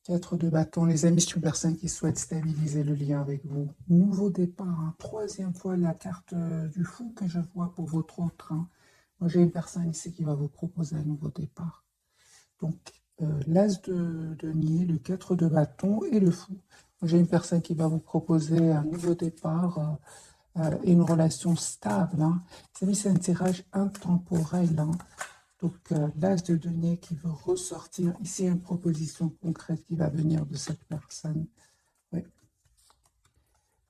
4 de bâton, les amis, c'est une personne qui souhaite stabiliser le lien avec vous. Nouveau départ, hein. Troisième fois la carte du fou que je vois pour votre autre, hein. Moi, j'ai une personne ici qui va vous proposer un nouveau départ. Donc, l'as de denier, le 4 de bâton et le fou. Moi, j'ai une personne qui va vous proposer un nouveau départ et une relation stable, hein. Vous savez, c'est un tirage intemporel, hein. Donc, l'as de denier qui veut ressortir. Ici, une proposition concrète qui va venir de cette personne. Oui.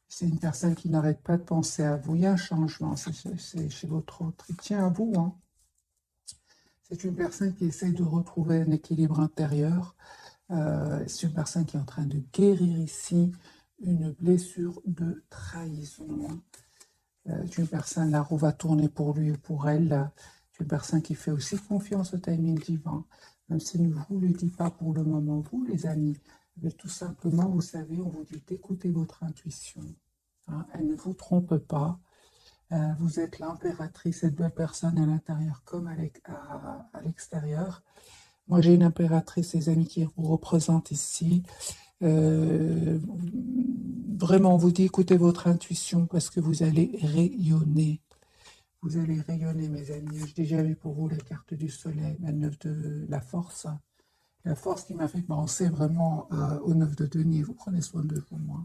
C'est une personne qui n'arrête pas de penser à vous. Il y a un changement, c'est chez votre autre. Il tient à vous, hein. C'est une personne qui essaie de retrouver un équilibre intérieur. C'est une personne qui est en train de guérir ici une blessure de trahison, hein. C'est une personne, la roue va tourner pour lui ou pour elle. C'est une personne qui fait aussi confiance au timing divin, même si ne vous le dit pas pour le moment, vous les amis. Mais tout simplement, vous savez, on vous dit d'écouter votre intuition, hein. Elle ne vous trompe pas. Vous êtes l'impératrice, cette belle personne à l'intérieur comme à l'extérieur. Moi, j'ai une impératrice, les amis, qui vous représente ici. Euh, Vraiment, on vous dit, écoutez votre intuition parce que vous allez rayonner. Vous allez rayonner, mes amis. J'ai déjà vu pour vous la carte du soleil, la 9 de la force. La force qui m'a fait penser vraiment au 9 de denier. Vous prenez soin de vous, moi.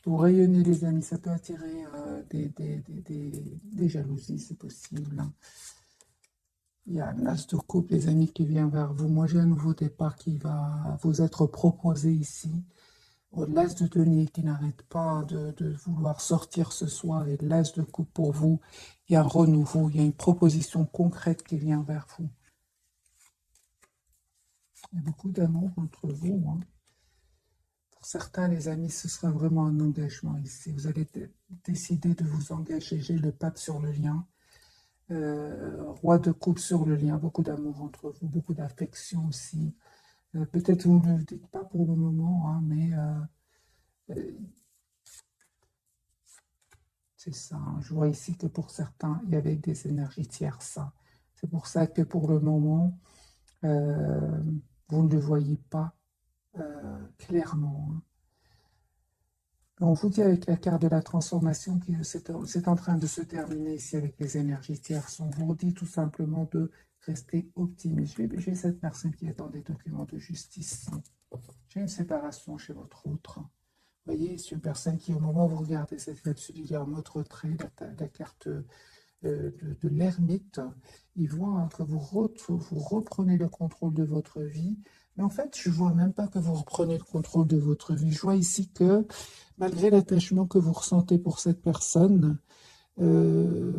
Vous rayonnez, les amis, ça peut attirer des jalousies, c'est possible, hein. Il y a un as de coupe, les amis, qui vient vers vous. Moi, j'ai un nouveau départ qui va vous être proposé ici. L'as de denier qui n'arrête pas de vouloir sortir ce soir et l'as de coupe pour vous. Il y a un renouveau, il y a une proposition concrète qui vient vers vous. Il y a beaucoup d'amour entre vous, hein. Pour certains, les amis, ce sera vraiment un engagement ici. Vous allez décider de vous engager. J'ai le pape sur le lien. Roi de coupe sur le lien, beaucoup d'amour entre vous, beaucoup d'affection aussi. Peut-être vous ne le dites pas pour le moment, hein, mais c'est ça, hein. Je vois ici que pour certains, il y avait des énergies tierces, hein. C'est pour ça que pour le moment, euh, vous ne le voyez pas clairement, hein. On vous dit avec la carte de la transformation que c'est en train de se terminer ici avec les énergies tierces. On vous dit tout simplement de rester optimiste. J'ai cette personne qui est dans des documents de justice. J'ai une séparation chez votre autre. Vous voyez, c'est une personne qui, au moment où vous regardez cette capsule, il y a un autre retrait, la carte de l'ermite. Il voit, hein, que vous reprenez le contrôle de votre vie. Mais en fait, je ne vois même pas que vous reprenez le contrôle de votre vie. Je vois ici que, malgré l'attachement que vous ressentez pour cette personne, euh,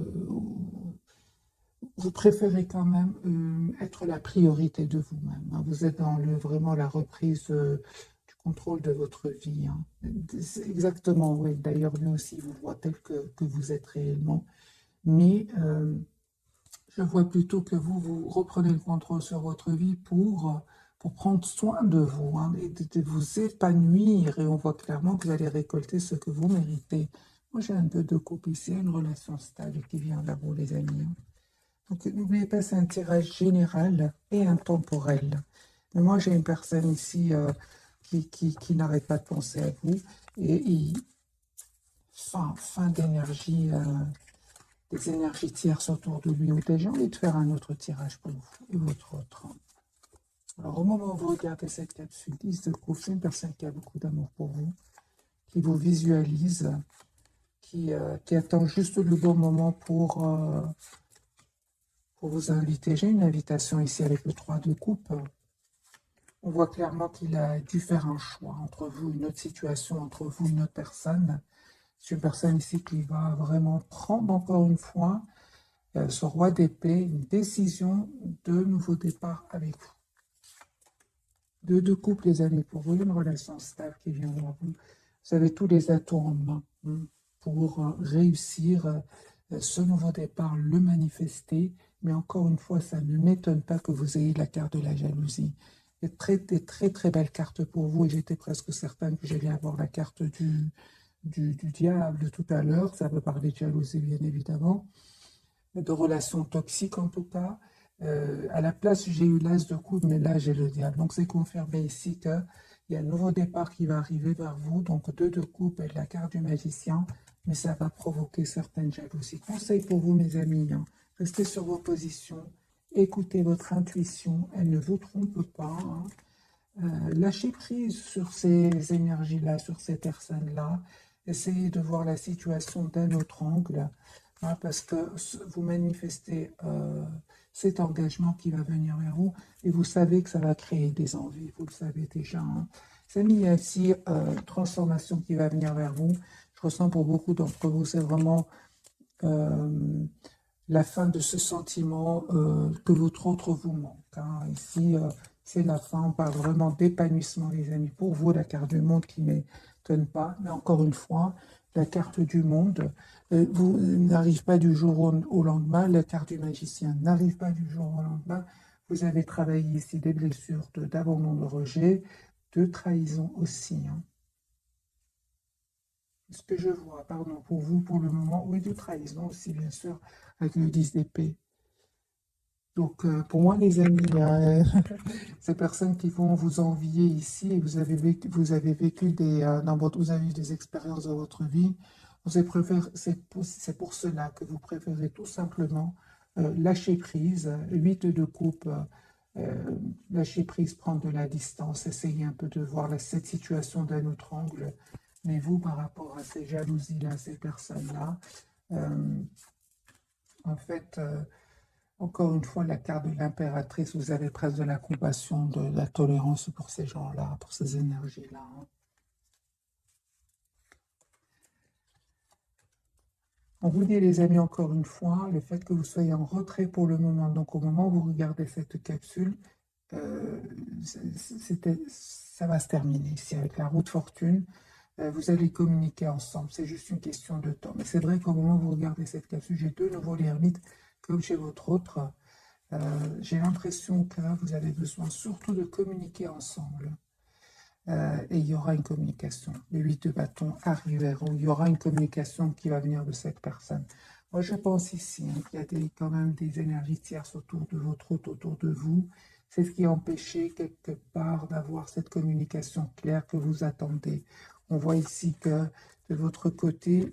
vous préférez quand même être la priorité de vous-même, hein. Vous êtes dans vraiment la reprise du contrôle de votre vie, hein. C'est exactement, oui. D'ailleurs, lui aussi vous voit tel que vous êtes réellement. Mais je vois plutôt que vous reprenez le contrôle sur votre vie pour prendre soin de vous, hein, et de vous épanouir. Et on voit clairement que vous allez récolter ce que vous méritez. Moi, j'ai un peu de couple ici, une relation stable qui vient vers vous, les amis, hein. Donc, n'oubliez pas, c'est un tirage général et intemporel. Mais moi, j'ai une personne ici qui n'arrête pas de penser à vous. Et fin d'énergie, des énergies tierces autour de lui. Ou j'ai envie de faire un autre tirage pour vous et votre autre. Alors, au moment où vous regardez cette capsule 10 de coupe, c'est une personne qui a beaucoup d'amour pour vous, qui vous visualise, qui attend juste le bon moment pour vous inviter. J'ai une invitation ici avec le 3 de coupe. On voit clairement qu'il a dû faire un choix entre vous, une autre situation, entre vous, une autre personne. C'est une personne ici qui va vraiment prendre encore une fois ce roi d'épée, une décision de nouveau départ avec vous. De couple, les amis, pour vous, une relation stable qui vient vers vous. Vous avez tous les atouts en main, hein, pour réussir ce nouveau départ, le manifester. Mais encore une fois, ça ne m'étonne pas que vous ayez la carte de la jalousie. Des très très belles cartes pour vous, et j'étais presque certaine que j'allais avoir la carte du diable tout à l'heure. Ça veut parler de jalousie, bien évidemment, de relations toxiques en tout cas. À la place, j'ai eu l'as de coude, mais là, j'ai le diable. Donc, c'est confirmé ici qu'il y a un nouveau départ qui va arriver vers vous. Donc, deux de coupe et la carte du magicien, mais ça va provoquer certaines jalousies. Conseil pour vous, mes amis, hein. Restez sur vos positions, écoutez votre intuition, elle ne vous trompe pas, hein. Lâchez prise sur ces énergies-là, sur ces personnes-là. Essayez de voir la situation d'un autre angle, hein, parce que vous manifestez cet engagement qui va venir vers vous et vous savez que ça va créer des envies, vous le savez déjà, hein. Ça mis ainsi transformation qui va venir vers vous. Je ressens pour beaucoup d'entre vous, c'est vraiment la fin de ce sentiment que votre autre vous manque, hein. Ici, c'est la fin. On parle vraiment d'épanouissement, les amis. Pour vous, la carte du monde qui ne m'étonne pas, mais encore une fois, la carte du monde vous n'arrive pas du jour au lendemain. La carte du magicien n'arrive pas du jour au lendemain. Vous avez travaillé ici des blessures d'abandon, de rejet, de trahison aussi, hein. Ce que je vois, pardon, pour vous, pour le moment, oui, de trahison aussi, bien sûr, avec le 10 d'épée. Donc, pour moi, les amis, ces personnes qui vont vous envier ici, et vous avez vécu vous avez eu des expériences dans votre vie, c'est pour cela que vous préférez tout simplement lâcher prise, 8 de coupe, lâcher prise, prendre de la distance, essayer un peu de voir cette situation d'un autre angle. Mais vous, par rapport à ces jalousies-là, ces personnes-là, euh, en fait, encore une fois, la carte de l'impératrice, vous avez presque de la compassion, de la tolérance pour ces gens-là, pour ces énergies-là, hein. On vous dit, les amis, encore une fois, le fait que vous soyez en retrait pour le moment, donc au moment où vous regardez cette capsule, euh, ça va se terminer ici avec la roue de fortune. Vous allez communiquer ensemble, c'est juste une question de temps. Mais c'est vrai qu'au moment où vous regardez cette capsule, j'ai de nouveau l'ermite, comme chez votre autre. J'ai l'impression que vous avez besoin surtout de communiquer ensemble. Et il y aura une communication. Les 8 de bâton arriveront. Il y aura une communication qui va venir de cette personne. Moi, je pense ici qu'il y a quand même des énergies tierces autour de votre hôte, autour de vous. C'est ce qui a empêché quelque part d'avoir cette communication claire que vous attendez. On voit ici que de votre côté,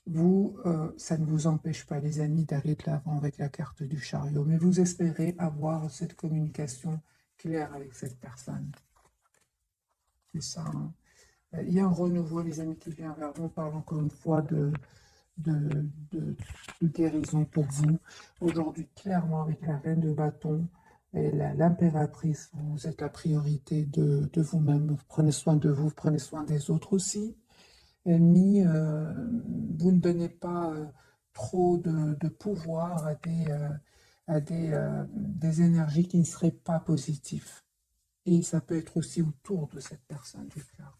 vous, ça ne vous empêche pas, les amis, d'aller de l'avant avec la carte du chariot, mais vous espérez avoir cette communication claire avec cette personne. C'est ça, hein. Il y a un renouveau, les amis, qui vient vers vous. On parle encore une fois de, de- de guérison pour vous. Aujourd'hui, clairement, avec la reine de bâton et l'impératrice, vous êtes la priorité de vous-même. Vous prenez soin de vous, vous prenez soin des autres aussi. Ni vous ne donnez pas trop de pouvoir des énergies qui ne seraient pas positives. Et ça peut être aussi autour de cette personne du cœur.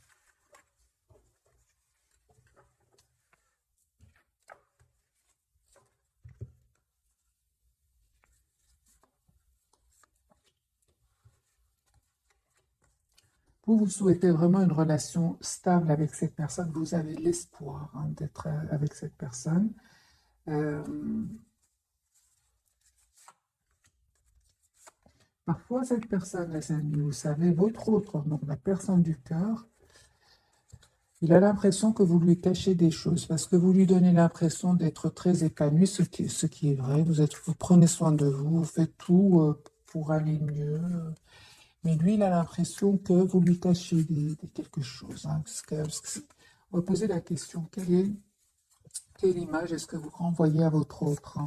Vous souhaitez vraiment une relation stable avec cette personne. Vous avez l'espoir, hein, d'être avec cette personne. Euh, Parfois, cette personne, les amis, vous savez, votre autre, donc la personne du cœur, il a l'impression que vous lui cachez des choses parce que vous lui donnez l'impression d'être très épanoui, ce qui est vrai. Vous prenez soin de vous, vous faites tout pour aller mieux. Mais lui, il a l'impression que vous lui cachez quelque chose, hein, on va poser la question, quelle image est-ce que vous renvoyez à votre autre, hein?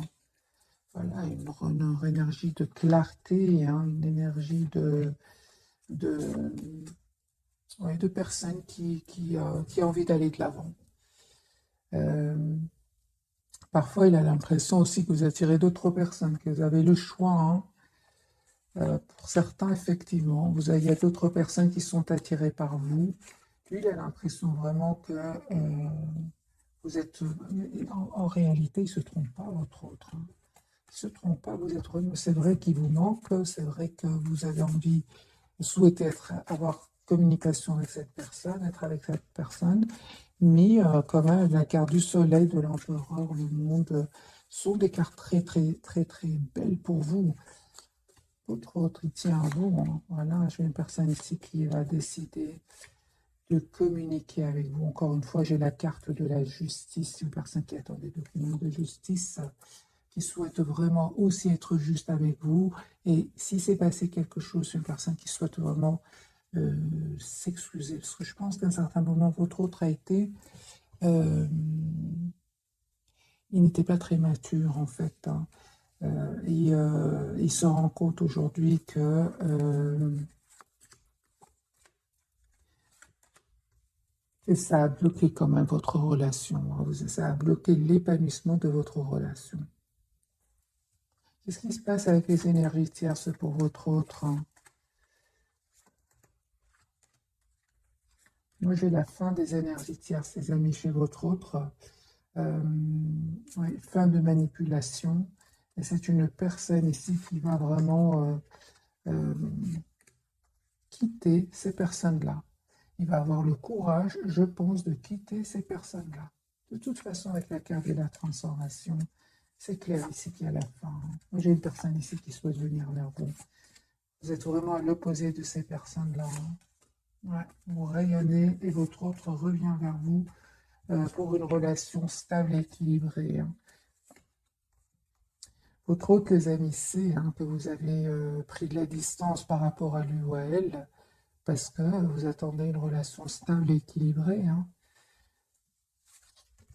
Voilà, une énergie de clarté, hein, une énergie de, ouais, de personne qui a envie d'aller de l'avant. Euh, Parfois, il a l'impression aussi que vous attirez d'autres personnes, que vous avez le choix, hein. Pour certains, effectivement, il y a d'autres personnes qui sont attirées par vous. Lui, il a l'impression vraiment que vous êtes... En réalité, il ne se trompe pas, votre autre, hein. Il ne se trompe pas, vous êtes... C'est vrai qu'il vous manque, c'est vrai que vous avez envie, vous souhaitez avoir communication avec cette personne, être avec cette personne, mais quand même, la carte du soleil, de l'empereur, le monde, sont des cartes très, très, très, très belles pour vous. Votre autre, il tient à vous, hein. Voilà, j'ai une personne ici qui va décider de communiquer avec vous. Encore une fois, j'ai la carte de la justice, une personne qui attend des documents de justice, qui souhaite vraiment aussi être juste avec vous. Et si c'est passé quelque chose, c'est une personne qui souhaite vraiment s'excuser. Parce que je pense qu'à un certain moment, votre autre a été... il n'était pas très mature, en fait, hein. Il se rend compte aujourd'hui que ça a bloqué quand même votre relation, hein. Ça a bloqué l'épanouissement de votre relation. Qu'est-ce qui se passe avec les énergies tierces pour votre autre, hein? Moi, j'ai la fin des énergies tierces, les amis, chez votre autre. Ouais, fin de manipulation. Et c'est une personne ici qui va vraiment quitter ces personnes-là. Il va avoir le courage, je pense, de quitter ces personnes-là. De toute façon, avec la carte de la transformation, c'est clair ici qu'il y a la fin, hein. Moi, j'ai une personne ici qui souhaite venir vers vous. Vous êtes vraiment à l'opposé de ces personnes-là, hein. Ouais, vous rayonnez et votre autre revient vers vous pour une relation stable et équilibrée, hein. Votre autre, les amis, c'est hein, que vous avez pris de la distance par rapport à lui ou à elle, parce que vous attendez une relation stable et équilibrée, hein.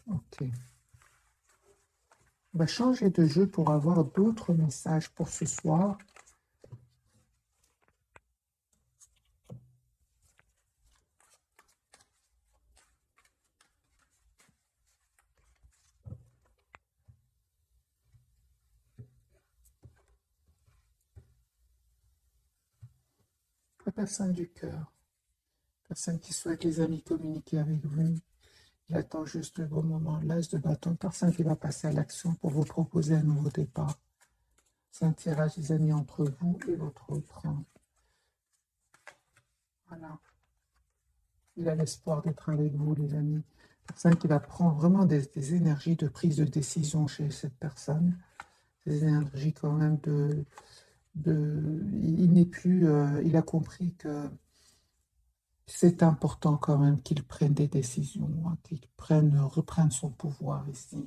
Ok. On va changer de jeu pour avoir d'autres messages pour ce soir. La personne du cœur, personne qui souhaite, les amis, communiquer avec vous. Il attend juste le bon moment. L'as de bâton, personne qui va passer à l'action pour vous proposer un nouveau départ. C'est un tirage, les amis, entre vous et votre autre. Voilà. Il a l'espoir d'être avec vous, les amis. Personne qui va prendre vraiment des énergies de prise de décision chez cette personne. Des énergies quand même il n'est plus... il a compris que c'est important quand même qu'il prenne des décisions, hein, reprenne son pouvoir ici.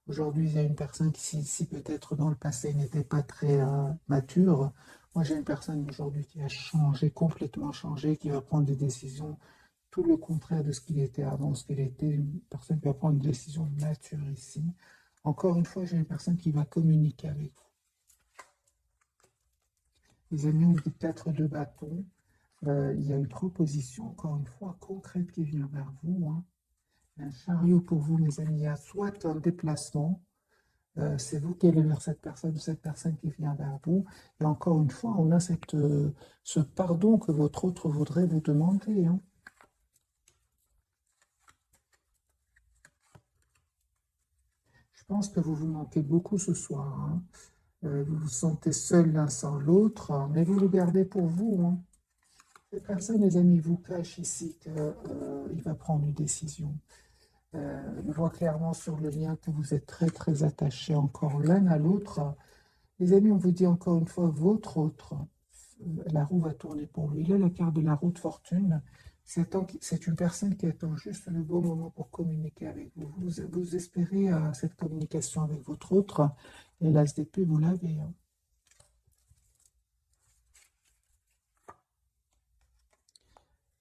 Aujourd'hui, il y a une personne qui, si peut-être dans le passé n'était pas très mature, moi j'ai une personne aujourd'hui qui a changé, complètement changé, qui va prendre des décisions tout le contraire de ce qu'il était avant, ce qu'il était, une personne qui va prendre une décision mature ici. Encore une fois, j'ai une personne qui va communiquer avec vous. Les amis, on dit 4 de bâton. Il y a une proposition, encore une fois, concrète qui vient vers vous, hein. Un chariot pour vous, mes amis. Il y a soit un déplacement, c'est vous qui allez vers cette personne ou cette personne qui vient vers vous. Et encore une fois, on a ce pardon que votre autre voudrait vous demander, hein. Je pense que vous vous manquez beaucoup ce soir, hein. Vous vous sentez seul l'un sans l'autre, hein, mais vous le gardez pour vous, hein. Cette personne, les amis, vous cache ici qu'il va prendre une décision. Je vois clairement sur le lien que vous êtes très très attachés encore l'un à l'autre. Les amis, on vous dit encore une fois, votre autre, la roue va tourner pour lui. Là, la carte de la roue de fortune, c'est une personne qui attend juste le bon moment pour communiquer avec vous. Vous espérez cette communication avec votre autre, et l'as d'épée, vous l'avez, hein.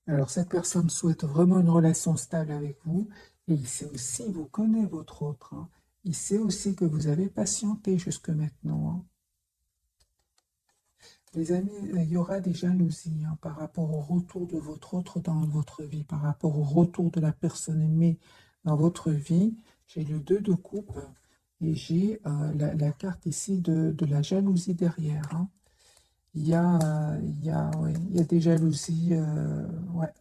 Alors, cette personne souhaite vraiment une relation stable avec vous, et il sait aussi, vous connaît votre autre, hein. Il sait aussi que vous avez patienté jusque maintenant, hein. Les amis, il y aura des jalousies hein, par rapport au retour de votre autre dans votre vie, par rapport au retour de la personne aimée dans votre vie. J'ai le 2 de coupe et j'ai la carte ici de la jalousie derrière, hein. Ouais, il y a des jalousies, ouais.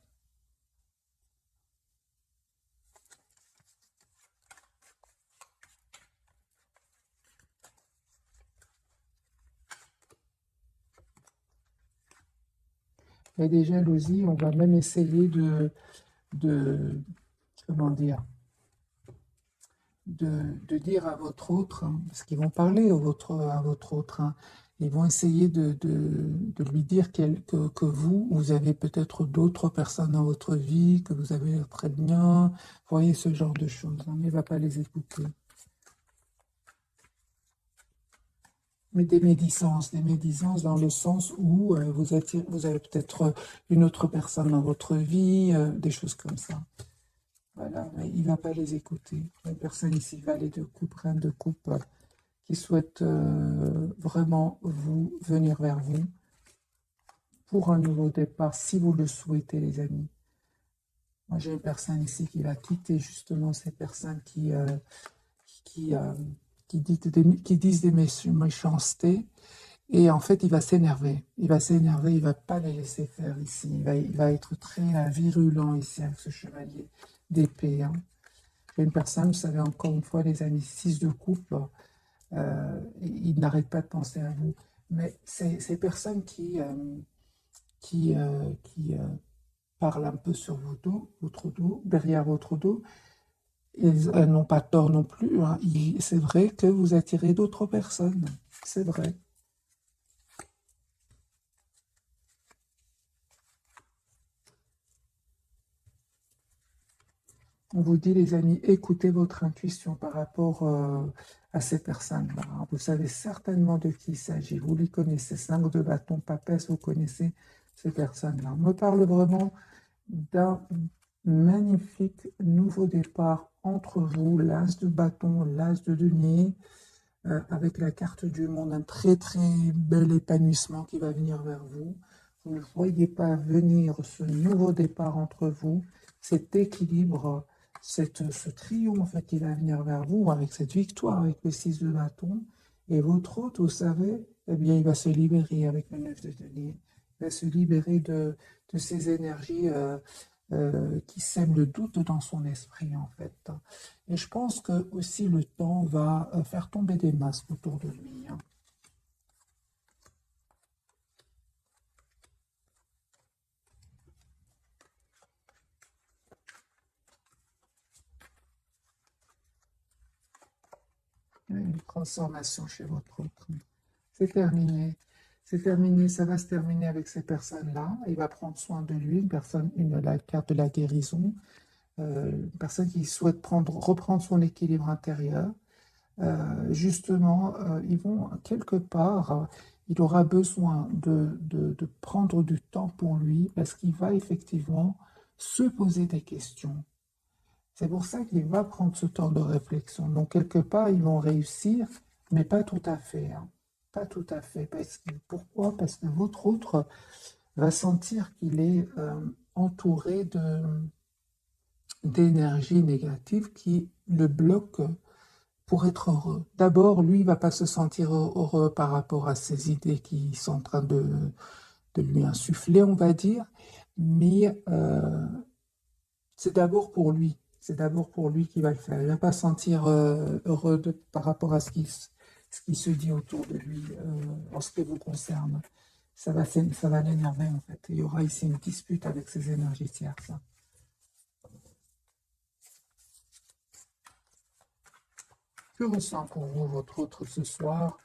Il y a des jalousies, on va même essayer de comment dire, de dire à votre autre, hein, parce qu'ils vont parler à votre autre, hein, Ils vont essayer de lui dire que vous avez peut-être d'autres personnes dans votre vie, que vous avez l'air très bien. Vous voyez ce genre de choses, hein, mais il ne va pas les écouter. Mais des médisances dans le sens où vous avez peut-être une autre personne dans votre vie, des choses comme ça. Voilà, mais il ne va pas les écouter. Une personne ici, valet de coupe, reine de coupe, qui souhaite vraiment venir vers vous pour un nouveau départ, si vous le souhaitez, les amis. Moi, j'ai une personne ici qui va quitter justement ces personnes qui, euh, qui disent des méchancetés. Et en fait, il va s'énerver. Il va s'énerver, il va pas les laisser faire ici. Il va être très virulent ici avec ce chevalier d'épée, hein. J'ai une personne, vous savez, encore une fois, les amis, 6 de coupe, il n'arrête pas de penser à vous. Mais ces personnes qui parlent un peu sur votre dos, derrière votre dos, elles n'ont pas tort non plus, hein. C'est vrai que vous attirez d'autres personnes. C'est vrai. On vous dit, les amis, écoutez votre intuition par rapport à ces personnes-là. Vous savez certainement de qui il s'agit. Vous les connaissez. 5 de bâton, papesse, vous connaissez ces personnes-là. On me parle vraiment d'un magnifique nouveau départ entre vous, l'as de bâton, l'as de denier, avec la carte du monde, un très très bel épanouissement qui va venir vers vous. Vous ne voyez pas venir ce nouveau départ entre vous, cet équilibre, ce triomphe qui va venir vers vous avec cette victoire, avec le 6 de bâton. Et votre hôte, vous savez, eh bien, il va se libérer avec le 9 de denier. Il va se libérer de ces énergies qui sèment le doute dans son esprit, en fait. Et je pense que aussi le temps va faire tomber des masques autour de lui, hein. Une transformation chez votre autre. C'est terminé. C'est terminé. Ça va se terminer avec ces personnes-là. Il va prendre soin de lui, la carte de la guérison. Une personne qui souhaite reprendre son équilibre intérieur. Justement, ils vont quelque part, il aura besoin de prendre du temps pour lui parce qu'il va effectivement se poser des questions. C'est pour ça qu'il va prendre ce temps de réflexion. Donc, quelque part, ils vont réussir, mais pas tout à fait, hein. Pas tout à fait. Pourquoi? Parce que votre autre va sentir qu'il est entouré d'énergie négative qui le bloque pour être heureux. D'abord, lui, il va pas se sentir heureux par rapport à ces idées qui sont en train de lui insuffler, on va dire, mais c'est d'abord pour lui. C'est d'abord pour lui qu'il va le faire. Il ne va pas se sentir heureux par rapport à ce qui se dit autour de lui en ce qui vous concerne. Ça va l'énerver en fait. Il y aura ici une dispute avec ces énergies tierces. Que ressent pour vous votre autre ce soir?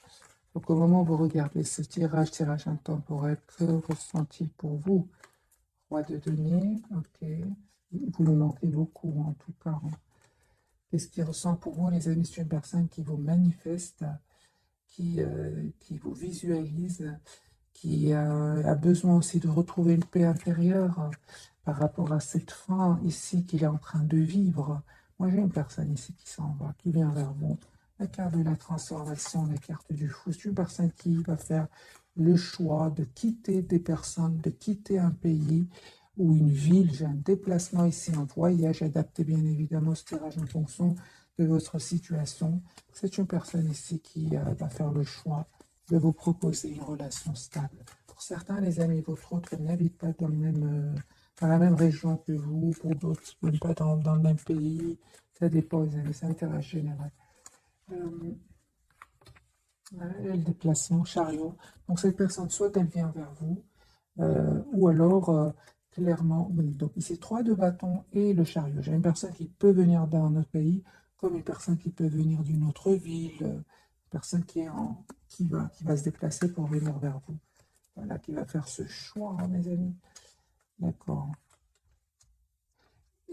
Donc au moment où vous regardez ce tirage intemporel, que ressent-il pour vous? Roi de denier, ok. Vous lui manquez beaucoup en tout cas, hein. Qu'est-ce qu'il ressent pour vous, les amis? C'est une personne qui vous manifeste, qui vous visualise, qui a besoin aussi de retrouver une paix intérieure par rapport à cette fin ici qu'il est en train de vivre. Moi, j'ai une personne ici qui s'en va, qui vient vers vous. La carte de la transformation, la carte du fou. C'est une personne qui va faire le choix de quitter des personnes, de quitter un pays ou une ville. J'ai un déplacement ici, un voyage adapté bien évidemment ce tirage en fonction de votre situation. C'est une personne ici qui va faire le choix de vous proposer une relation stable. Pour certains, les amis, votre autre n'habite pas dans la même région que vous, pour d'autres, même pas dans le même pays. Ça dépend, les amis, c'est un intérêt général. Le déplacement, chariot. Donc cette personne, soit elle vient vers vous, ou alors, clairement, oui. Donc ici, 3 de bâton et le chariot. J'ai une personne qui peut venir d'un autre pays, comme une personne qui peut venir d'une autre ville, personne qui va se déplacer pour venir vers vous. Voilà, qui va faire ce choix, hein, mes amis. D'accord.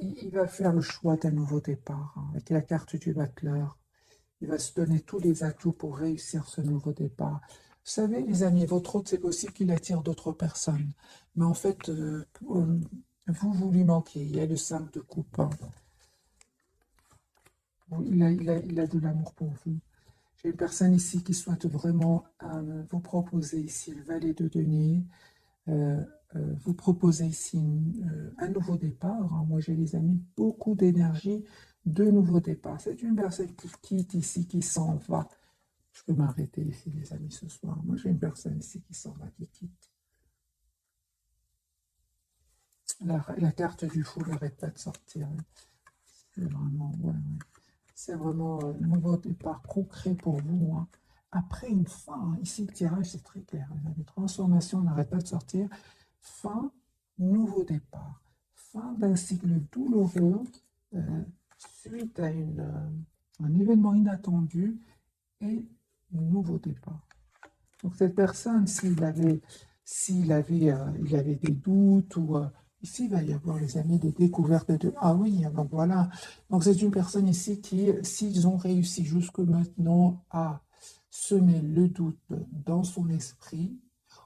Il va faire le choix d'un nouveau départ, hein, avec la carte du battleur. Il va se donner tous les atouts pour réussir ce nouveau départ. Vous savez, les amis, votre hôte, c'est possible qu'il attire d'autres personnes. Mais en fait, vous lui manquez. Il y a le 5 de coupe, hein. Il a de l'amour pour vous. J'ai une personne ici qui souhaite vraiment vous proposer ici le valet de denier. euh, Vous proposer ici un nouveau départ, hein. Moi, j'ai les amis, beaucoup d'énergie, de nouveaux départs. C'est une personne qui quitte ici, qui s'en va. Je peux m'arrêter ici, les amis, ce soir. Moi, j'ai une personne ici qui s'en va, qui quitte. La carte du fou n'arrête pas de sortir. C'est vraiment, ouais, ouais. C'est vraiment un nouveau départ concret pour vous, hein. Après une fin, hein, ici le tirage c'est très clair. Les transformations n'arrêtent pas de sortir. Fin, nouveau départ. Fin d'un cycle douloureux euh, suite à un événement inattendu et nouveau départ. Donc cette personne, il avait des doutes ou ici il va y avoir les amis des découvertes de ah oui, donc voilà. Donc c'est une personne ici qui, s'ils ont réussi jusque maintenant à semer le doute dans son esprit,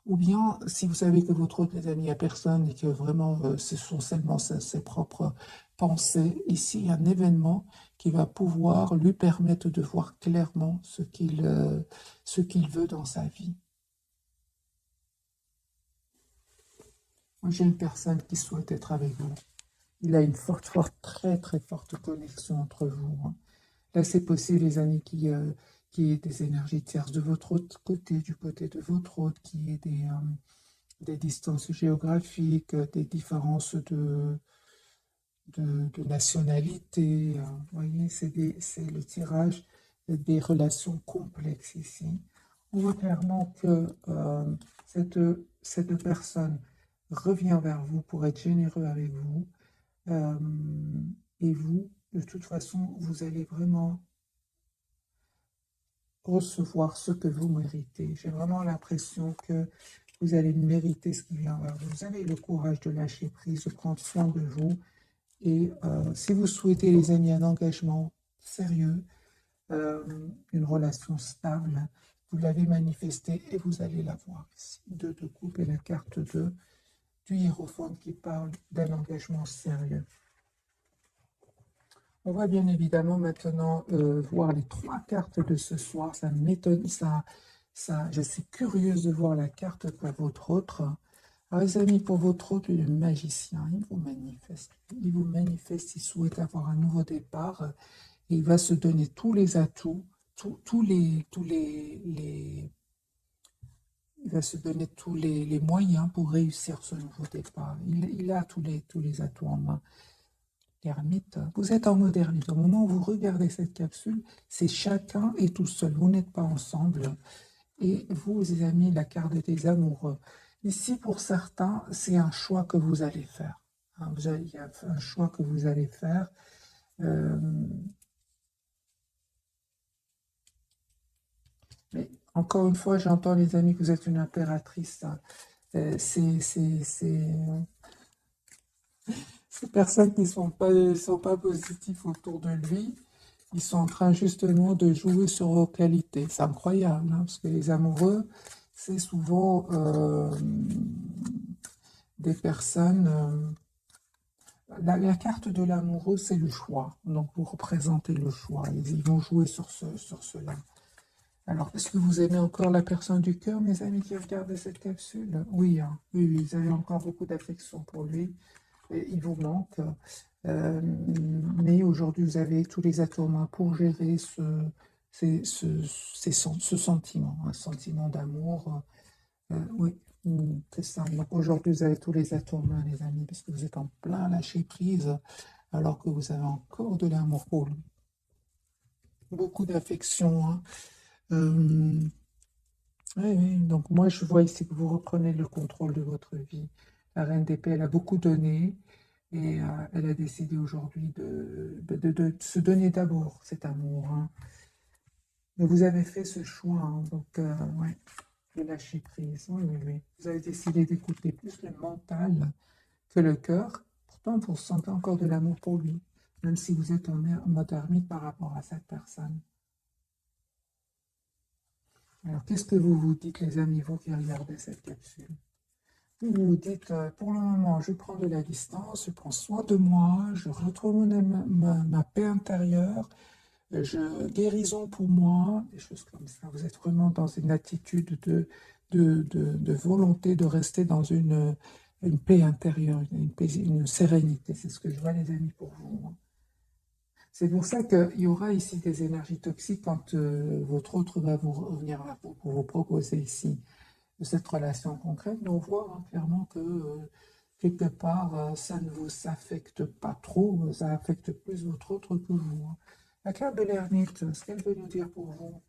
ou bien si vous savez que votre autre les amis a personne et que vraiment ce sont seulement ses propres pensées, ici il y a un événement qui va pouvoir lui permettre de voir clairement ce qu'il veut dans sa vie. Moi, j'ai une personne qui souhaite être avec vous. Il a une très très forte connexion entre vous, hein. Là, c'est possible, les amis, qui aient des énergies tierces de votre autre côté, du côté de votre autre, qui ait des distances géographiques, des différences de nationalité, hein. Vous voyez, c'est le tirage des relations complexes ici. On voit clairement que cette personne revient vers vous pour être généreux avec vous. euh, et vous, de toute façon, vous allez vraiment recevoir ce que vous méritez. J'ai vraiment l'impression que vous allez mériter ce qui vient vers vous. Vous avez le courage de lâcher prise, de prendre soin de vous. Et si vous souhaitez, les amis, un engagement sérieux, une relation stable, vous l'avez manifesté et vous allez l'avoir ici. Deux de coupe et la carte du hiérophant qui parle d'un engagement sérieux. On va bien évidemment maintenant voir les trois cartes de ce soir. Ça m'étonne, je suis curieuse de voir la carte pour votre autre. Alors les amis, pour votre autre, le magicien, il vous manifeste. Il vous manifeste, il souhaite avoir un nouveau départ. Et il va se donner tous les atouts, il va se donner tous les moyens pour réussir ce nouveau départ. Il a tous les atouts en main. L'ermite, vous êtes en mode ermite. Au moment où vous regardez cette capsule, c'est chacun et tout seul. Vous n'êtes pas ensemble. Et vous, les amis, la carte des amoureux. Ici, pour certains, c'est un choix que vous allez faire, hein. Il y a un choix que vous allez faire. Euh, mais encore une fois, j'entends, les amis, que vous êtes une impératrice, hein. Ces personnes qui sont pas positifs autour de lui, ils sont en train justement de jouer sur vos qualités. C'est incroyable, hein, parce que les amoureux, c'est souvent des personnes. La carte de l'amoureux, c'est le choix. Donc vous représentez le choix. Ils vont jouer sur cela. Alors, est-ce que vous aimez encore la personne du cœur, mes amis qui regardent cette capsule? Oui, hein, oui, oui, vous avez encore beaucoup d'affection pour lui. Et il vous manque. Euh, mais aujourd'hui, vous avez tous les atouts en main pour gérer ce sentiment, un sentiment d'amour. Oui, c'est ça. Donc aujourd'hui, vous avez tous les atouts en main, les amis, parce que vous êtes en plein lâcher prise, alors que vous avez encore de l'amour pour lui. Beaucoup d'affection, hein. Euh, oui, oui, donc moi je vois ici que vous reprenez le contrôle de votre vie. La Reine d'Épée, elle a beaucoup donné et elle a décidé aujourd'hui de se donner d'abord cet amour, hein. Mais vous avez fait ce choix, hein, donc ouais, de lâcher prise. Oui, oui, oui. Vous avez décidé d'écouter plus le mental que le cœur. Pourtant, vous ressentez encore de l'amour pour lui, même si vous êtes en mode ermite par rapport à cette personne. Alors, qu'est-ce que vous vous dites, les amis, vous qui regardez cette capsule? Vous vous dites, pour le moment, je prends de la distance, je prends soin de moi, je retrouve ma paix intérieure, je guérison pour moi, des choses comme ça. Vous êtes vraiment dans une attitude de volonté de rester dans une paix intérieure, une sérénité. C'est ce que je vois, les amis, pour vous, hein. C'est pour ça qu'il y aura ici des énergies toxiques quand votre autre va vous revenir vers vous pour vous proposer ici de cette relation concrète. Mais on voit, hein, clairement que quelque part, ça ne vous affecte pas trop, ça affecte plus votre autre que vous, hein. La carte de l'ermite, ce qu'elle veut nous dire pour vous,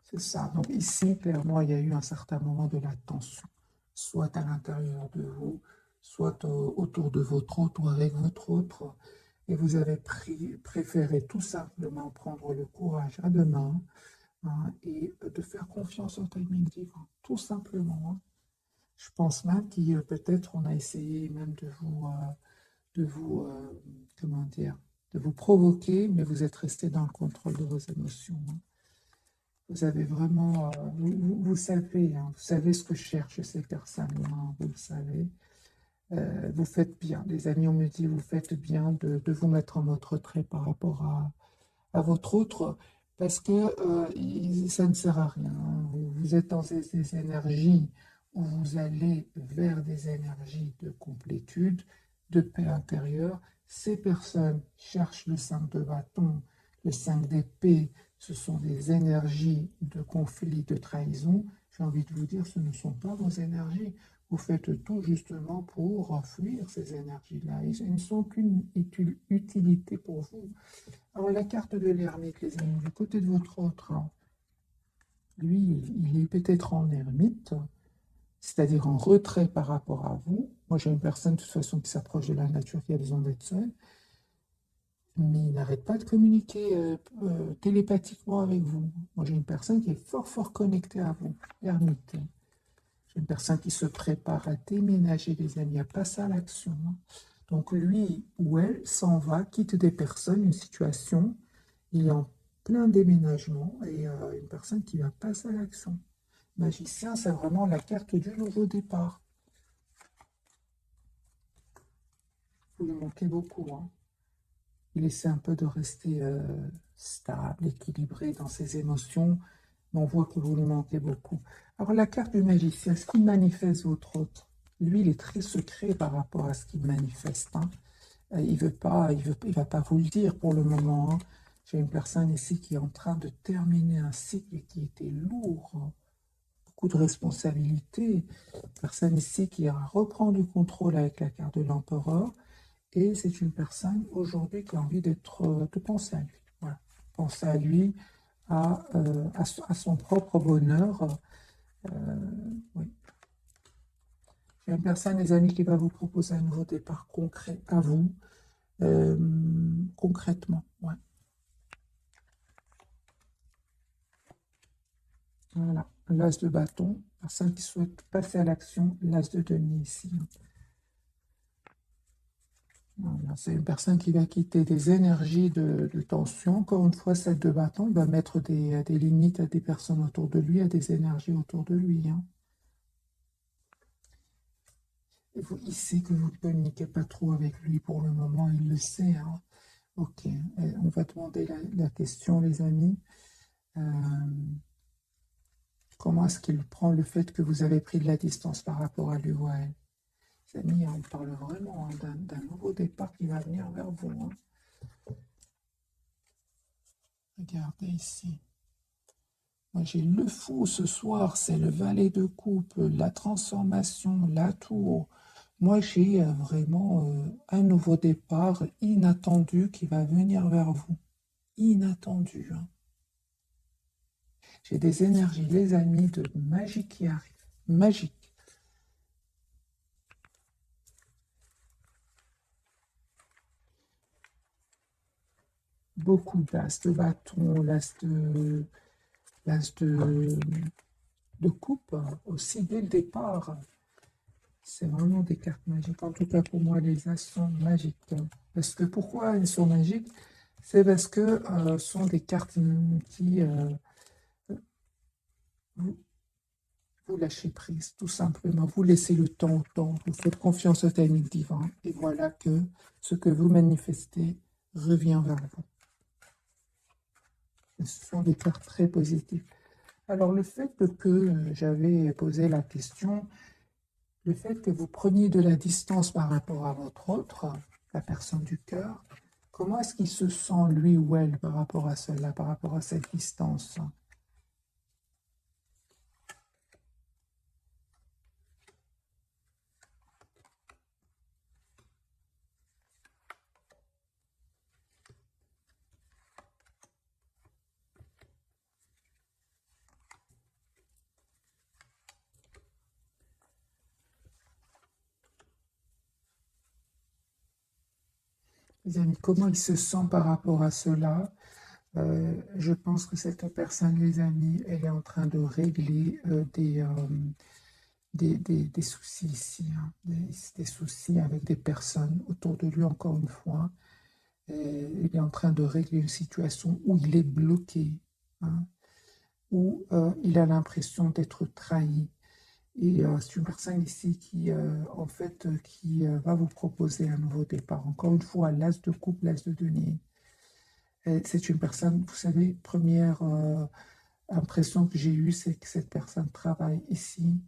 c'est ça. Donc ici, clairement, il y a eu un certain moment de la tension, soit à l'intérieur de vous, soit autour de votre autre ou avec votre autre. Et vous avez préféré tout simplement prendre le courage à deux mains, hein, et de faire confiance au timing divin, tout simplement, hein. Je pense même qu'il peut-être on a essayé même de vous, comment dire, de vous provoquer, mais vous êtes resté dans le contrôle de vos émotions, hein. Vous avez vraiment, vous savez, hein, vous savez ce que cherchent ces personnes-là, hein, vous le savez. Vous faites bien, les amis, on me dit, vous faites bien de vous mettre en mode retrait par rapport à votre autre, parce que ça ne sert à rien, hein. Vous êtes dans des énergies où vous allez vers des énergies de complétude, de paix intérieure. Ces personnes cherchent le 5 de bâton, le 5 d'épée. Ce sont des énergies de conflit, de trahison. J'ai envie de vous dire, ce ne sont pas vos énergies. Vous faites tout justement pour fuir ces énergies-là. Ils ne sont qu'une utilité pour vous. Alors, la carte de l'ermite, les amis, du côté de votre autre, hein, lui, il est peut-être en ermite, c'est-à-dire en retrait par rapport à vous. Moi, j'ai une personne, de toute façon, qui s'approche de la nature, qui a besoin d'être seule, mais il n'arrête pas de communiquer télépathiquement avec vous. Moi, j'ai une personne qui est fort, fort connectée à vous, l'ermite. J'ai une personne qui se prépare à déménager, les amis, à passer à l'action, hein. Donc, lui ou elle s'en va, quitte des personnes, une situation. Il est en plein déménagement et une personne qui va passer à l'action. Magicien, c'est vraiment la carte du nouveau départ. Vous lui manquez beaucoup, hein. Il essaie un peu de rester stable, équilibré dans ses émotions, mais on voit que vous lui manquez beaucoup. Alors la carte du magicien, ce qu'il manifeste votre autre, lui, il est très secret par rapport à ce qu'il manifeste, hein. Il veut pas, il va pas vous le dire pour le moment, hein. J'ai une personne ici qui est en train de terminer un cycle qui était lourd, hein, beaucoup de responsabilités. Personne ici qui reprend du contrôle avec la carte de l'empereur. Et c'est une personne aujourd'hui qui a envie de penser à lui. Voilà. Penser à lui, à son propre bonheur. Oui. J'ai une personne, les amis, qui va vous proposer un nouveau départ concret à vous, euh, concrètement. Ouais. Voilà. L'as de bâton, personne qui souhaite passer à l'action, l'as de denier ici. Voilà, c'est une personne qui va quitter des énergies de tension. Encore une fois, cette de bâton, il va mettre des limites à des personnes autour de lui, à des énergies autour de lui, hein. Et il sait que vous ne communiquez pas trop avec lui pour le moment, il le sait, hein. Ok, et on va demander la question, les amis. Euh, comment est-ce qu'il prend le fait que vous avez pris de la distance par rapport à lui ou à elle? Les amis, on parle vraiment, hein, d'un nouveau départ qui va venir vers vous, hein. Regardez ici. Moi, j'ai le fou ce soir, c'est le valet de coupe, la transformation, la tour. Moi, j'ai vraiment un nouveau départ inattendu qui va venir vers vous. Inattendu, hein. J'ai des énergies, les amis, de magie qui arrivent. Magique. Beaucoup d'as de bâton, l'as de l'as de coupe aussi dès le départ. C'est vraiment des cartes magiques. En tout cas, pour moi, les as sont magiques. Parce que pourquoi elles sont magiques? C'est parce que ce sont des cartes qui vous, vous lâchez prise, tout simplement. Vous laissez le temps au temps. Vous faites confiance au timing divin. Et voilà que ce que vous manifestez revient vers vous. Et ce sont des cartes très positives. Alors, le fait que j'avais posé la question, le fait que vous preniez de la distance par rapport à votre autre, la personne du cœur, comment est-ce qu'il se sent, lui ou elle, par rapport à cela, par rapport à cette distance? Les amis, comment il se sent par rapport à cela? Je pense que cette personne, les amis, elle est en train de régler des soucis ici, hein, des soucis avec des personnes autour de lui, encore une fois. Et il est en train de régler une situation où il est bloqué, hein, où il a l'impression d'être trahi. Et c'est une personne ici qui, en fait, qui va vous proposer un nouveau départ. Encore une fois, l'as de coupe, l'as de denier. C'est une personne, vous savez, première impression que j'ai eue, c'est que cette personne travaille ici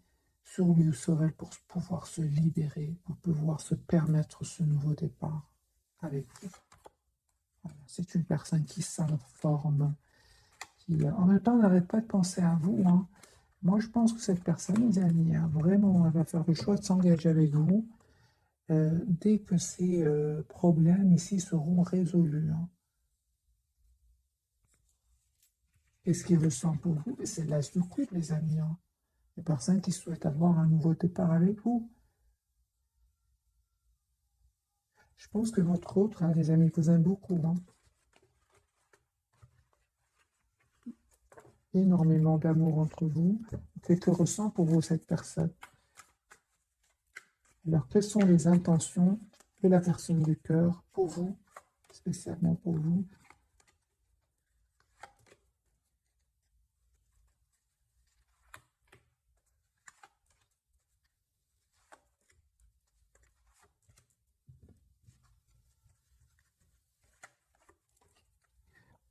sur lui ou sur elle pour pouvoir se libérer, pour pouvoir se permettre ce nouveau départ avec vous. Voilà. C'est une personne qui s'informe, qui en même temps n'arrête pas de penser à vous, hein. Moi, je pense que cette personne, les amis, hein, vraiment, elle va faire le choix de s'engager avec vous dès que ces problèmes ici seront résolus, hein. Qu'est-ce qu'il ressent pour vous? Et c'est l'as de coupe, les amis, hein. Les personnes qui souhaitent avoir un nouveau départ avec vous. Je pense que votre autre, hein, les amis, vous aime beaucoup, hein. Énormément d'amour entre vous. Qu'est-ce que ressent pour vous cette personne? Alors, quelles sont les intentions de la personne du cœur pour vous, spécialement pour vous?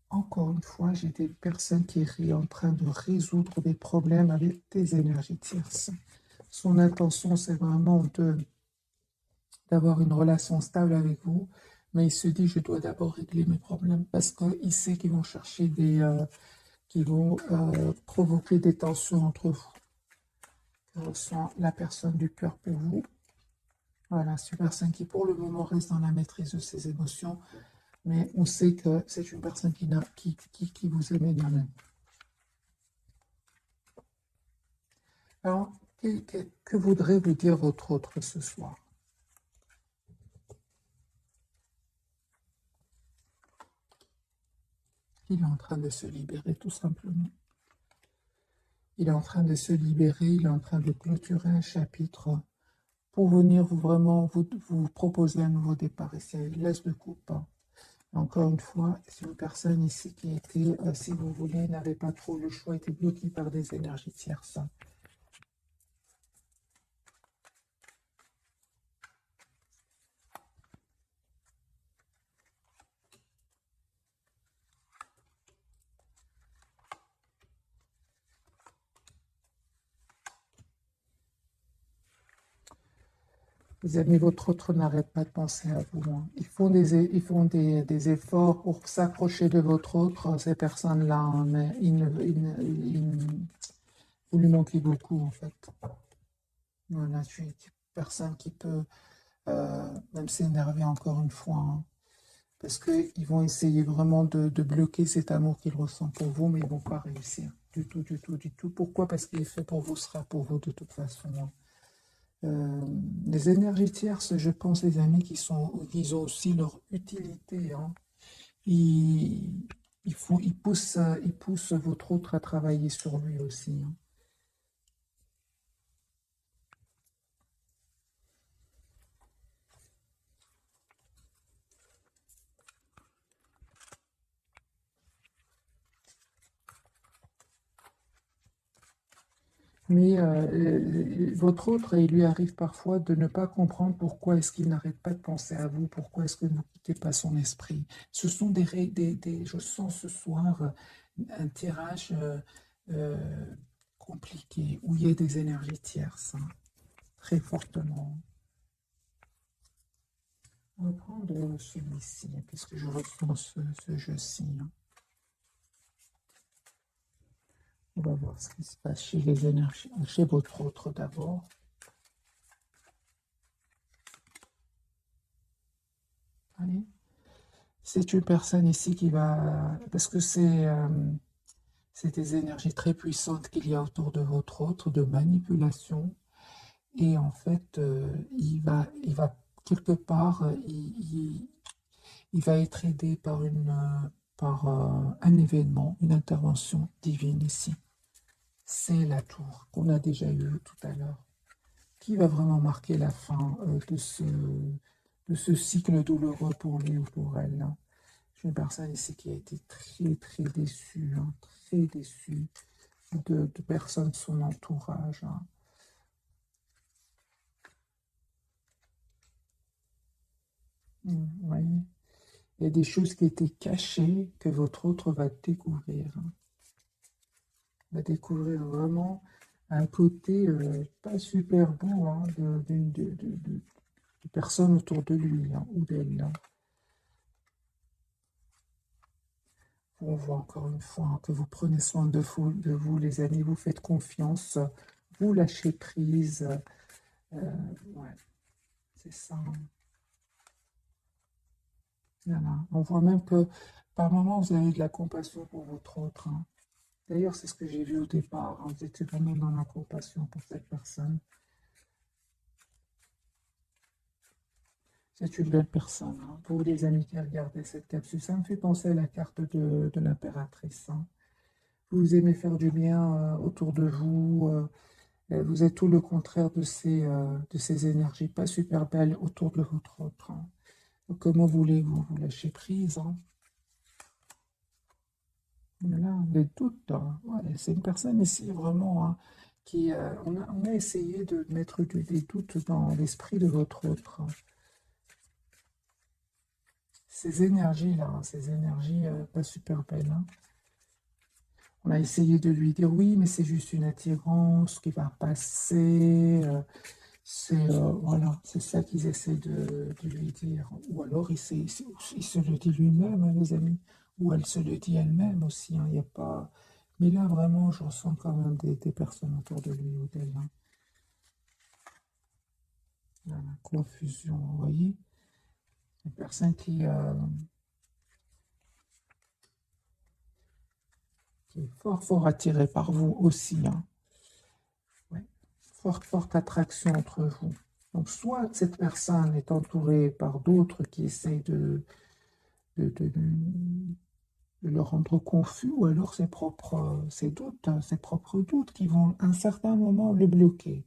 Encore une fois, j'ai des personnes qui sont en train de résoudre des problèmes avec des énergies tierces. Son intention, c'est vraiment d'avoir une relation stable avec vous, mais il se dit, je dois d'abord régler mes problèmes parce qu'il sait qu'ils vont chercher qui vont provoquer des tensions entre vous. Je ressens la personne du cœur pour vous. Voilà, c'est une personne qui, pour le moment, reste dans la maîtrise de ses émotions, mais on sait que c'est une personne qui vous aime énormément. Alors, que voudrait vous dire votre autre ce soir? Il est en train de se libérer, tout simplement. Il est en train de se libérer, il est en train de clôturer un chapitre pour venir vraiment vous proposer un nouveau départ. Et c'est l'as de coupe. Encore une fois, c'est une personne ici qui était, si vous voulez, n'avait pas trop le choix, était bloquée par des énergies tierces. Les amis, votre autre n'arrête pas de penser à vous, hein. Ils font des efforts pour s'approcher de votre autre, ces personnes-là, hein, mais vous lui manquez beaucoup, en fait. Voilà, je suis une personne qui peut même s'énerver encore une fois, hein, parce qu'ils vont essayer vraiment de bloquer cet amour qu'ils ressentent pour vous, mais ils ne vont pas réussir. Du tout, du tout, du tout. Pourquoi? Parce qu'il est fait pour vous, sera pour vous de toute façon, hein. Les énergies tierces, je pense, les amis, qui ont aussi leur utilité, hein. Ils, il pousse votre autre à travailler sur lui aussi, hein. Mais votre autre, il lui arrive parfois de ne pas comprendre pourquoi est-ce qu'il n'arrête pas de penser à vous, pourquoi est-ce que vous ne quittez pas son esprit. Ce sont je sens ce soir un tirage euh, compliqué, où il y a des énergies tierces, hein, très fortement. On va prendre celui-ci, hein, puisque je ressens ce jeu-ci, hein. On va voir ce qui se passe chez les énergies, chez votre autre d'abord. Allez. C'est une personne ici qui va, parce que c'est des énergies très puissantes qu'il y a autour de votre autre, de manipulation. Et en fait, il va quelque part, il va être aidé par par un événement, une intervention divine ici. C'est la tour qu'on a déjà eue tout à l'heure, qui va vraiment marquer la fin de ce cycle douloureux pour lui ou pour elle, hein. J'ai une personne ici qui a été très déçue, hein, très déçue de personnes de son entourage, hein. Vous voyez, il y a des choses qui étaient cachées que votre autre va découvrir, hein. Va découvrir vraiment un côté pas super beau, hein, de personnes autour de lui, hein, ou d'elle, hein. On voit encore une fois, hein, que vous prenez soin de vous, les amis, vous faites confiance, vous lâchez prise. Ouais, c'est ça, hein. Voilà. On voit même que par moments, vous avez de la compassion pour votre autre, hein. D'ailleurs, c'est ce que j'ai vu au départ, hein. Vous étiez vraiment dans la compassion pour cette personne. C'est une belle personne, hein. Pour les amis qui regardaient cette capsule, ça me fait penser à la carte de l'impératrice, hein. Vous aimez faire du bien autour de vous. Vous êtes tout le contraire de ces énergies pas super belles autour de votre autre, hein. Donc, comment voulez-vous vous lâcher prise, hein? Voilà, les doutes, hein. Ouais, c'est une personne ici vraiment, hein, qui... on a essayé de mettre des doutes dans l'esprit de votre autre, hein. Ces énergies-là, hein, ces énergies pas super belles, hein. On a essayé de lui dire oui, mais c'est juste une attirance qui va passer. Voilà, c'est ça qu'ils essaient de lui dire. Ou alors il se le dit lui-même, hein, les amis. Ou elle se le dit elle-même aussi, hein, il y a pas... Mais là, vraiment, je ressens quand même des personnes autour de lui ou d'elle, hein. Voilà, confusion, vous voyez. Une personne qui est fort attirée par vous aussi, hein. Ouais. Forte attraction entre vous. Donc, soit cette personne est entourée par d'autres qui essayent de, de- de- de le rendre confus, ou alors ses doutes, hein, ses propres doutes qui vont à un certain moment le bloquer.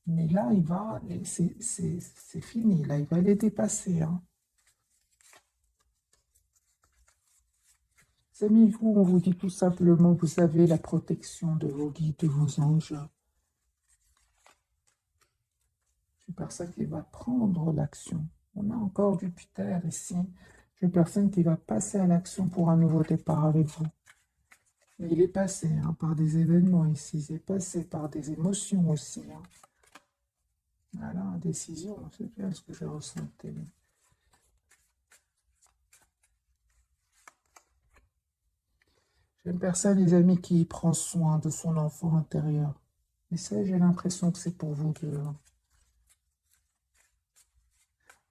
Mais là, c'est fini, là, il va les dépasser, hein. Amis, vous, on vous dit tout simplement, vous avez la protection de vos guides, de vos anges. Une personne qui va prendre l'action. On a encore Jupiter ici. Une personne qui va passer à l'action pour un nouveau départ avec vous. Mais il est passé, hein, par des événements ici. Il est passé par des émotions aussi, hein. Voilà, décision, c'est bien ce que j'ai ressenti. J'ai une personne, les amis, qui prend soin de son enfant intérieur. Et ça, j'ai l'impression que c'est pour vous deux, hein.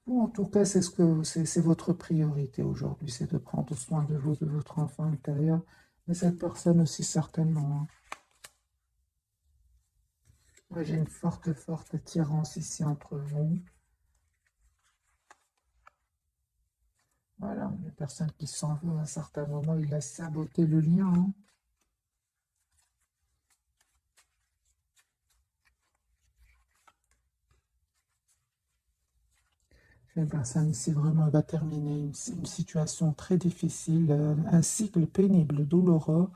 Ou en tout cas, c'est votre priorité aujourd'hui, c'est de prendre soin de vous, de votre enfant intérieur. Mais cette personne aussi, certainement, hein. Moi, j'ai une forte attirance ici entre vous. Voilà, une personne qui s'en veut à un certain moment, il a saboté le lien, hein. Une personne ici vraiment va terminer une situation très difficile, un cycle pénible, douloureux,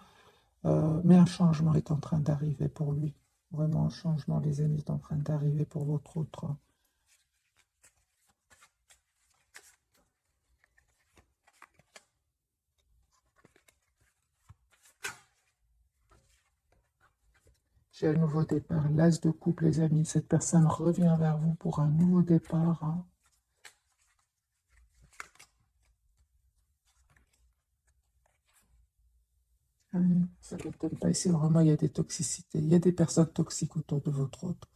mais un changement est en train d'arriver pour lui. Vraiment, un changement, les amis, est en train d'arriver pour votre autre. J'ai un nouveau départ, l'as de coupe, les amis. Cette personne revient vers vous pour un nouveau départ, hein. Ça ne m'étonne pas. Ici, vraiment, il y a des toxicités. Il y a des personnes toxiques autour de votre autre.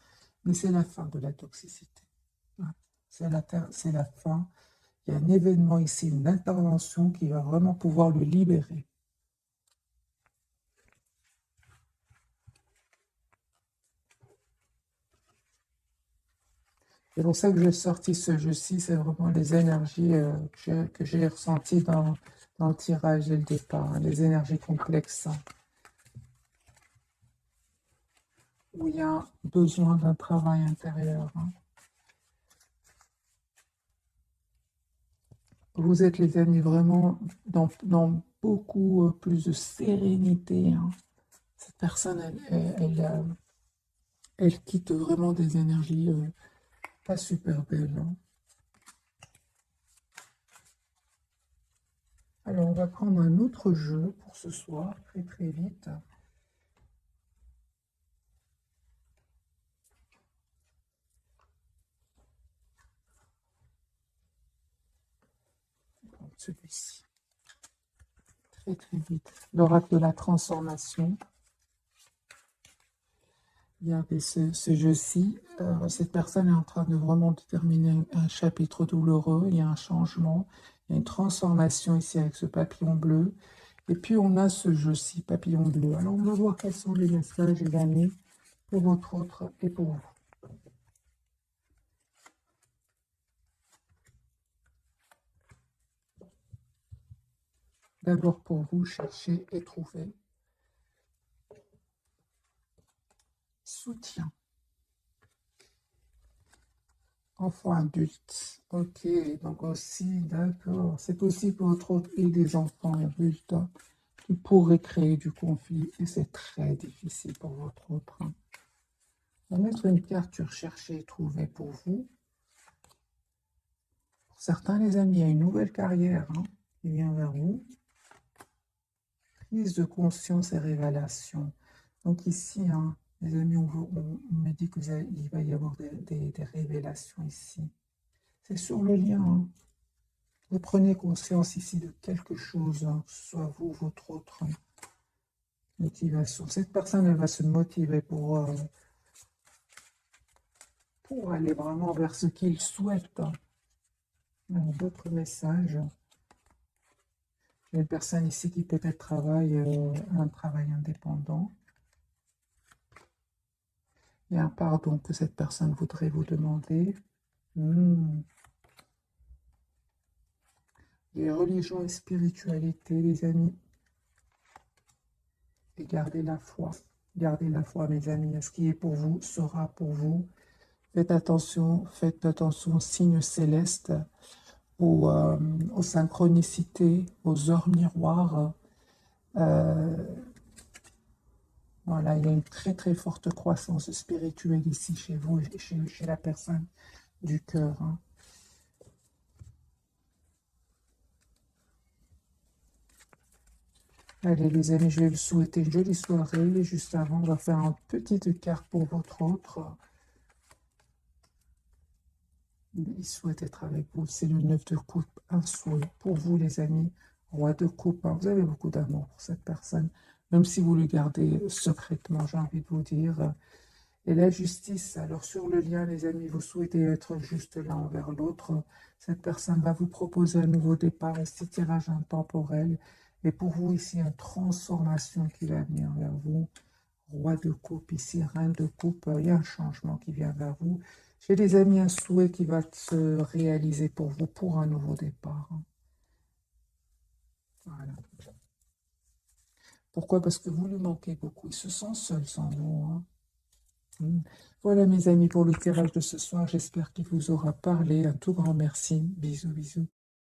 Mais c'est la fin de la toxicité. Voilà. C'est la fin. Il y a un événement ici, une intervention qui va vraiment pouvoir le libérer. C'est pour ça que j'ai sorti ce jeu-ci, c'est vraiment les énergies que j'ai ressenties dans le tirage dès le départ, hein, les énergies complexes, hein, où il y a besoin d'un travail intérieur, hein. Vous êtes les amis vraiment dans beaucoup plus de sérénité, hein. Cette personne, elle quitte vraiment des énergies pas super belles, hein. Alors, on va prendre un autre jeu pour ce soir, très très vite. Celui-ci, très très vite. L'oracle de la transformation. Regardez ce jeu-ci. Cette personne est en train de vraiment terminer un chapitre douloureux. Il y a un changement, il y a une transformation ici avec ce papillon bleu. Et puis on a ce jeu-ci, papillon bleu. Alors on va voir quels sont les messages, les amis, pour votre autre et pour vous. D'abord pour vous, cherchez et trouvez. Soutien. Enfant adulte. Ok, donc aussi, d'accord. C'est aussi pour votre autre et des enfants adultes qui pourraient créer du conflit et c'est très difficile pour votre autre, hein. On va mettre une carte sur chercher et trouver pour vous. Pour certains, les amis, il y a une nouvelle carrière, hein, qui vient vers vous. Prise de conscience et révélation. Donc ici, hein, les amis, on me dit qu'il va y avoir des révélations ici. C'est sur le lien, hein. Vous prenez conscience ici de quelque chose, hein, que ce soit vous, votre autre, hein, motivation. Cette personne, elle va se motiver pour aller vraiment vers ce qu'il souhaite, hein. D'autres messages. Il y a une personne ici qui peut-être travaille un travail indépendant. Il y a un pardon que cette personne voudrait vous demander. Les religions et spiritualité, les amis. Et gardez la foi. Gardez la foi, mes amis. Ce qui est pour vous sera pour vous. Faites attention aux signes célestes, aux synchronicités, aux heures miroirs. Voilà, il y a une très très forte croissance spirituelle ici chez vous et chez la personne du cœur, hein. Allez les amis, je vais vous souhaiter une jolie soirée. Juste avant, on va faire une petite carte pour votre autre. Il souhaite être avec vous. C'est le 9 de coupe, un souhait pour vous les amis. Roi de coupe, hein. Vous avez beaucoup d'amour pour cette personne, même si vous le gardez secrètement, j'ai envie de vous dire. Et la justice, alors sur le lien, les amis, vous souhaitez être juste l'un envers l'autre. Cette personne va vous proposer un nouveau départ, et ce tirage intemporel. Et pour vous, ici, une transformation qui va venir vers vous. Roi de coupe, ici, reine de coupe, il y a un changement qui vient vers vous. J'ai des amis, un souhait qui va se réaliser pour vous pour un nouveau départ, hein. Voilà. Pourquoi? Parce que vous lui manquez beaucoup. Il se sent seul sans vous, hein. Voilà mes amis pour le tirage de ce soir. J'espère qu'il vous aura parlé. Un tout grand merci. Bisous, bisous.